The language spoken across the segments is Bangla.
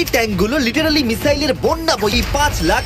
এই ট্যাঙ্কগুলো লিটারালি মিসাইলের বন্যা বই $5 লাখ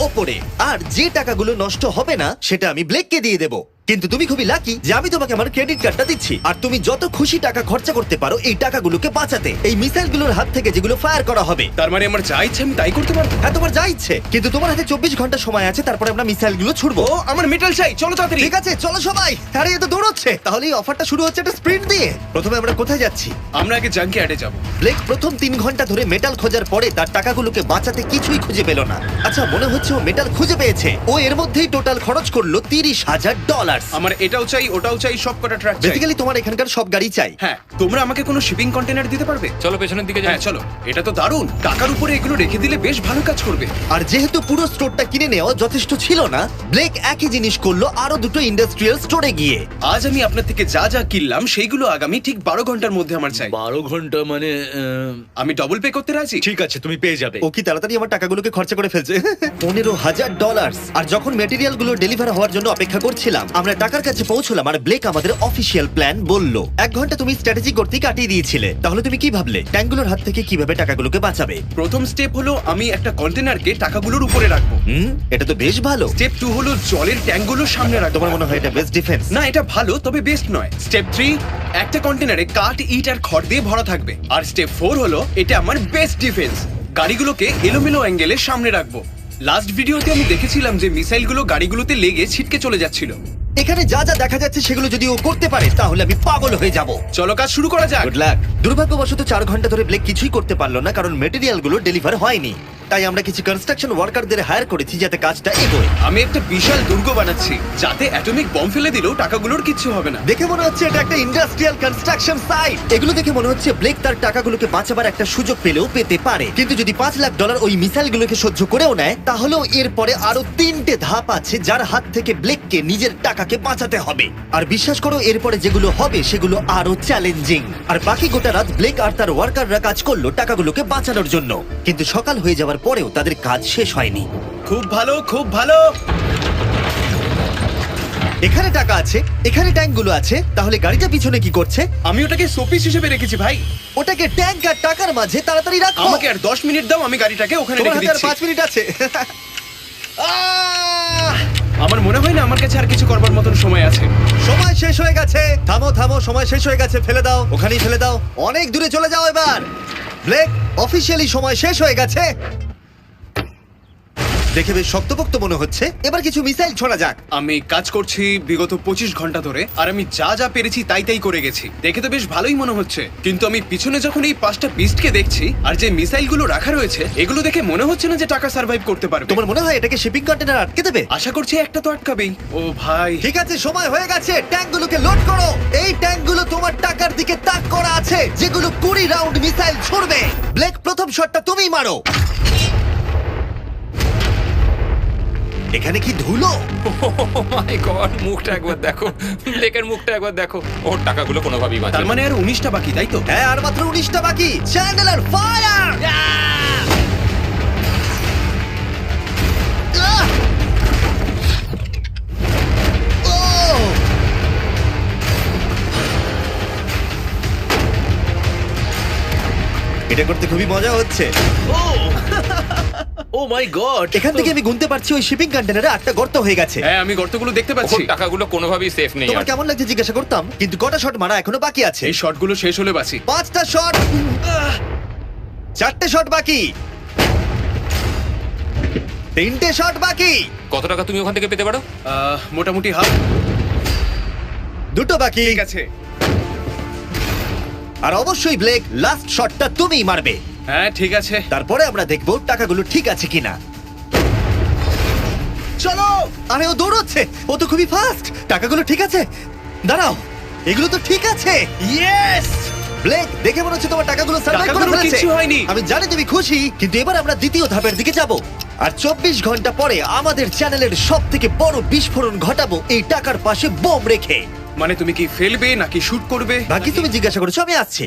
ওপরে। আর যে টাকাগুলো নষ্ট হবে না সেটা আমি ব্লেককে দিয়ে দেবো। কিন্তু তুমি খুবই লাকি যে আমি তোমাকে আমার ক্রেডিট কার্ডটা দিচ্ছি, আর তুমি যত খুশি টাকা খরচা করতে পারো এই টাকাগুলোকে বাঁচাতে, এই মিসাইলগুলোর হাত থেকে যেগুলো ফায়ার করা হবে। তার মানে আমার যা ইচ্ছে আমি তাই করতে পারবো? হ্যাঁ, তোমার যা ইচ্ছে, কিন্তু তোমার হাতে 24 ঘন্টা সময় আছে, তারপরে আমরা মিসাইলগুলো ছুড়বো। ও আমার মেটাল চাই, চলো তাড়াতাড়ি। ঠিক আছে, চলো সবাই। আরে এ তো দৌড়চ্ছে। তাহলে এই অফারটা শুরু হচ্ছে একটা স্প্রিন্ট দিয়ে। প্রথমে আমরা কোথায় যাচ্ছি? আমরা আগে জাঙ্কি অ্যাডে যাবো। ব্লেক প্রথম 3 ঘন্টা ধরে মেটাল খোঁজার পরে তার টাকাগুলোকে বাঁচাতে কিছুই খুঁজে পেল না। আচ্ছা, মনে হচ্ছে ও মেটাল খুঁজে পেয়েছে। ও এর মধ্যেই টোটাল খরচ করলো $30,000। আমার এটাও চাই, ওটাও চাই, সব কটা ট্রাক চাই। বেসিক্যালি তোমার এখানকার সব গাড়ি চাই। হ্যাঁ, তোমরা আমাকে কোনো শিপিং কন্টেনার দিতে পারবে? চলো পেছনের দিকে যাই। হ্যাঁ চলো, এটা তো দারুণ। টাকার উপরে এগুলো রেখে দিলে বেশ ভালো কাজ করবে। আর যেহেতু পুরো স্টোরটা কিনে নেওয়া যথেষ্ট ছিল না, ব্লেক একই জিনিস করলো আরো দুটো ইন্ডাস্ট্রিয়াল স্টোরে গিয়ে। আজ আমি আপনার থেকে যা যা কিনলাম সেইগুলো আগামী ঠিক 12 ঘন্টার মধ্যে আমার চাই। 12 ঘন্টা মানে আমি ডবল পে করতে রাজি। ঠিক আছে, তুমি পেয়ে যাবে। ও কি তাড়াতাড়ি আমার টাকাগুলোকে খরচা করে ফেলছে। $15,000। আর যখন মেটেরিয়াল গুলো ডেলিভার হওয়ার জন্য অপেক্ষা করছিলাম, আমরা টাকার কাছে পৌঁছলাম আর ব্লেক আমাদের অফিসিয়াল প্ল্যান বলল। 1 ঘন্টা তুমি স্ট্র্যাটেজি করতে কাটিয়ে দিয়েছিলে, তাহলে তুমি কি ভাবলে ট্যাঙ্কগুলোর হাত থেকে কিভাবে টাকাগুলোকে বাঁচাবে? প্রথম স্টেপ হলো আমি একটা কন্টেনারকে টাকাগুলোর উপরে রাখবো। এটা তো বেশ ভালো। স্টেপ 2 হলো জলের ট্যাঙ্কগুলোর সামনে রাখবো। তোমার মনে হয় এটা বেস্ট ডিফেন্স? না, এটা ভালো তবে বেস্ট নয়। স্টেপ 3, একটা কন্টেনারে কাঠ, ইট আর খড় দিয়ে ভরা থাকবে। আর স্টেপ 4 হলো এটা আমার বেস্ট ডিফেন্স। গাড়িগুলোকে এলোমেলো অ্যাঙ্গেলে সামনে রাখবো। লাস্ট ভিডিওতে আমি দেখেছিলাম যে মিসাইলগুলো গাড়িগুলোতে লেগে ছিটকে চলে যাচ্ছিল। এখানে যা যা দেখা যাচ্ছে সেগুলো যদি ও করতে পারে তাহলে আমি পাগল হয়ে যাব। চলো কাজ শুরু করা যাক। Good luck. দুর্ভাগ্যবশত 4 ঘন্টা ধরে ব্লেক কিছুই করতে পারলো না, কারণ মেটেরিয়ালগুলো ডেলিভার হয়নি। তাই আমরা কিছু কনস্ট্রাকশন ওয়ার্কারদের হায়ার করেছি যাতে কাজটা এগোয়। আমি একটা বিশাল দুর্গ বানাচ্ছি যাতে অ্যাটমিক বম ফেলে দিলেও টাকাগুলোর কিচ্ছু হবে না। দেখে মনে হচ্ছে এটা একটা ইন্ডাস্ট্রিয়াল কনস্ট্রাকশন সাইট। এগুলো দেখে মনে হচ্ছে ব্লেক তার টাকাগুলোকে বাঁচাবার একটা সুযোগ পেলেও পেতে পারে, কিন্তু যদি $5 লাখ ওই মিসাইলগুলোকে সহ্য করেও নেয়, তাহলেও এরপরে আরো 3টে ধাপ আছে যার হাত থেকে ব্লেককে নিজের টাকাকে বাঁচাতে হবে। আর বিশ্বাস করো, এরপরে যেগুলো হবে সেগুলো আরো চ্যালেঞ্জিং। আর বাকি গোটা রাত ব্লেক আর তার ওয়ার্কাররা কাজ করলো টাকাগুলোকে বাঁচানোর জন্য, কিন্তু সকাল হয়ে যাওয়ার পরেও তাদের কাজ শেষ হয়নি। খুব ভালো, খুব ভালো। এখানে টাকা আছে, এখানে ট্যাঙ্কগুলো আছে, তাহলে গাড়িটা পিছনে কি করছে? আমি ওটাকে শোপিস হিসেবে রেখেছি ভাই। ওটাকে ট্যাঙ্ক আর টাকার মাঝে তাড়াতাড়ি রাখো। আমাকে আর 10 মিনিট দাও, আমি গাড়িটাকে ওখানে তোমার রেখে হাতে আর দিচ্ছি। 5 মিনিট আছে। আমার মনে হয় না আমার কাছে আর কিছু করবার মতন সময় আছে। সময় শেষ হয়ে গেছে। থামো থামো, সময় শেষ হয়ে গেছে। ফেলে দাও, ওখানেই ফেলে দাও। অনেক দূরে চলে যাও এবার। ব্লেক, অফিসিয়ালি সময় শেষ হয়ে গেছে। দেখে বেশ শক্তপোক্ত মনে হচ্ছে। এবার কিছু মিসাইল ছোড়া যাক। আমি কাজ করছি বিগত 25 ঘন্টা ধরে, আর আমি যা যা পেরেছি তাই তাই করে গেছি। দেখে তো বেশ ভালোই মনে হচ্ছে, কিন্তু আমি পিছনে যখন এই 5টা বিস্টকে দেখছি আর যে মিসাইলগুলো রাখা রয়েছে, এগুলো দেখে মনে হচ্ছে না যে টাকা সার্ভাইভ করতে পারবে। তোমার মনে হয় এটাকে শিপিং কন্টেনার আটকে দেবে? আশা করছি একটা তো আটকাবেই। ও ভাই, ঠিক আছে, সময় হয়ে গেছে। ট্যাঙ্কগুলোকে লোড করো। এই ট্যাঙ্কগুলো তোমার টাকার দিকে তাক করা আছে, যেগুলো 20 রাউন্ড মিসাইল ছুড়বে। ব্লেক, প্রথম শটটা তুমিই মারো। এখানে কি ধুলো? মাই গড, মুখটা একবার দেখো, ব্লেকের মুখটা একবার দেখো। ওর টাকাগুলো কোনোভাবেই বাঁচবে তার না। মানে আর 19টা বাকি, তাই তো? হ্যাঁ, আর মাত্র 19টা বাকি। Chandler fire! এটা করতে খুবই মজা হচ্ছে। ও মাই গড! এখান থেকে আমি গুনতে পারছি ওই শিপিং কন্টেনারে 8টা গর্ত হয়ে গেছে। হ্যাঁ, আমি গর্তগুলো দেখতে ওর পাচ্ছি। টাকাগুলো কোনোভাবেই সেফ নেই। তোমার আর কেমন লাগছে জিজ্ঞাসা করতাম, কিন্তু কটা শট মারা এখনো বাকি আছে। এই শটগুলো শেষ হলে বাঁচি। 5টা শট, 4টে শট বাকি, 3টে শট বাকি, কত টাকা তুমি ওখান থেকে পেতে পারো? মোটামুটি হাফ। 2টো বাকি। ঠিক আছে। আর অবশ্যই ব্লেক, লাস্ট শটটা তুমিই মারবে। হ্যাঁ ঠিক আছে। তারপরে আমরা দেখব টাকাগুলো ঠিক আছে কিনা। চলো। আরে ও দৌড়চ্ছে, ও তো খুবই ফাস্ট। টাকাগুলো ঠিক আছে? দাঁড়াও, এগুলো তো ঠিক আছে। ইয়েস! ব্লেক, দেখে মনে হচ্ছে তোমার টাকাগুলো সার্ভাইভ করে টাকাগুলোর ফেলেছে। কিচ্ছু হয়নি। আমি জানি তুমি খুশি, কিন্তু এবার আমরা দ্বিতীয় ধাপের দিকে যাব। আর 24 ঘন্টা পরে আমাদের চ্যানেলের সবথেকে বড় বিস্ফোরণ ঘটাবো এই টাকার পাশে বোম রেখে। মানে তুমি কি ফেলবে নাকি শুট করবে? বাকি তুমি জিজ্ঞাসা করেছো, আমি আসছি।